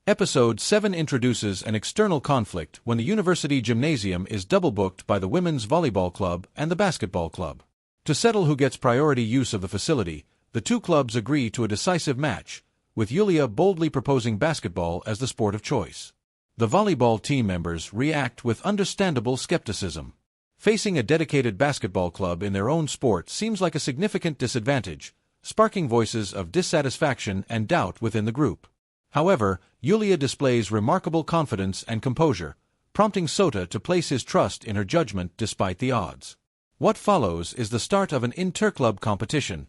Episode 7 introduces an external conflict when the university gymnasium is double-booked by the women's volleyball club and the basketball club. To settle who gets priority use of the facility, the two clubs agree to a decisive match, with Yulia boldly proposing basketball as the sport of choice. The volleyball team members react with understandable skepticism. Facing a dedicated basketball club in their own sport seems like a significant disadvantage, sparking voices of dissatisfaction and doubt within the group. However, Yulia displays remarkable confidence and composure, prompting Sota to place his trust in her judgment despite the odds. What follows is the start of an inter-club competition,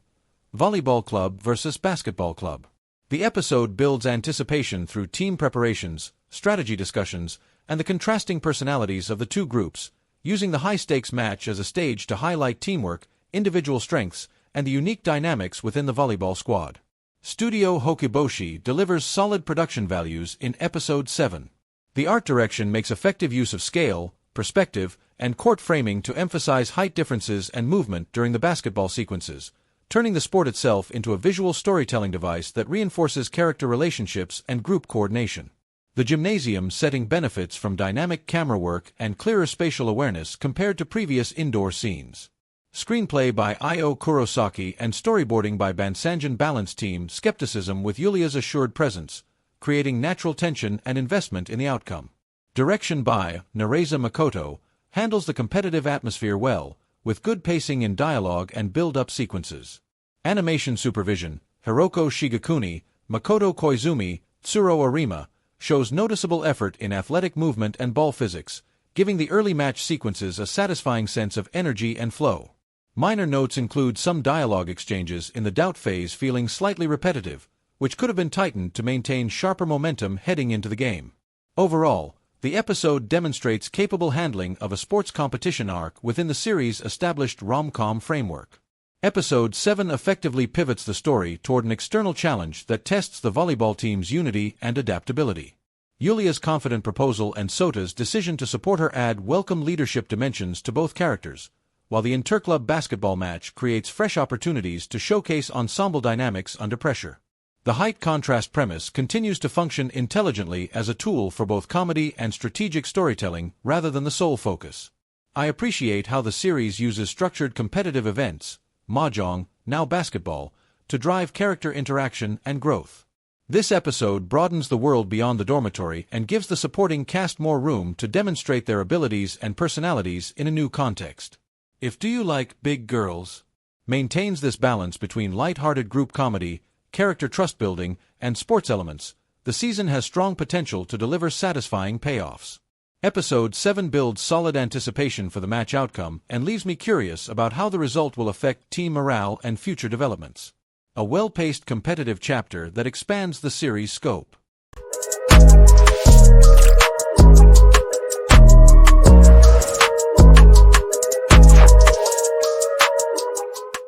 volleyball club versus basketball club. The episode builds anticipation through team preparations, strategy discussions, and the contrasting personalities of the two groups, using the high-stakes match as a stage to highlight teamwork, individual strengths, and the unique dynamics within the volleyball squad. Studio Hokiboshi delivers solid production values in Episode 7. The art direction makes effective use of scale, perspective, and court framing to emphasize height differences and movement during the basketball sequences, turning the sport itself into a visual storytelling device that reinforces character relationships and group coordination. The gymnasium setting benefits from dynamic camera work and clearer spatial awareness compared to previous indoor scenes. Screenplay by Io Kurosaki and storyboarding by Bansanjan balance team skepticism with Yulia's assured presence, creating natural tension and investment in the outcome. Direction by Nareza Makoto handles the competitive atmosphere well, with good pacing in dialogue and build-up sequences. Animation supervision, Hiroko Shigekuni, Makoto Koizumi, Tsuro Arima, shows noticeable effort in athletic movement and ball physics, giving the early match sequences a satisfying sense of energy and flow. Minor notes include some dialogue exchanges in the doubt phase feeling slightly repetitive, which could have been tightened to maintain sharper momentum heading into the game. Overall, the episode demonstrates capable handling of a sports competition arc within the series' established rom-com framework. Episode 7 effectively pivots the story toward an external challenge that tests the volleyball team's unity and adaptability. Yulia's confident proposal and Sota's decision to support her add welcome leadership dimensions to both characters, while the interclub basketball match creates fresh opportunities to showcase ensemble dynamics under pressure. The height-contrast premise continues to function intelligently as a tool for both comedy and strategic storytelling rather than the sole focus. I appreciate how the series uses structured competitive events, mahjong, now basketball, to drive character interaction and growth. This episode broadens the world beyond the dormitory and gives the supporting cast more room to demonstrate their abilities and personalities in a new context. If Do You Like Big Girls? Maintains this balance between light-hearted group comedy, character trust-building, and sports elements, the season has strong potential to deliver satisfying payoffs. Episode 7 builds solid anticipation for the match outcome and leaves me curious about how the result will affect team morale and future developments. A well-paced competitive chapter that expands the series' scope.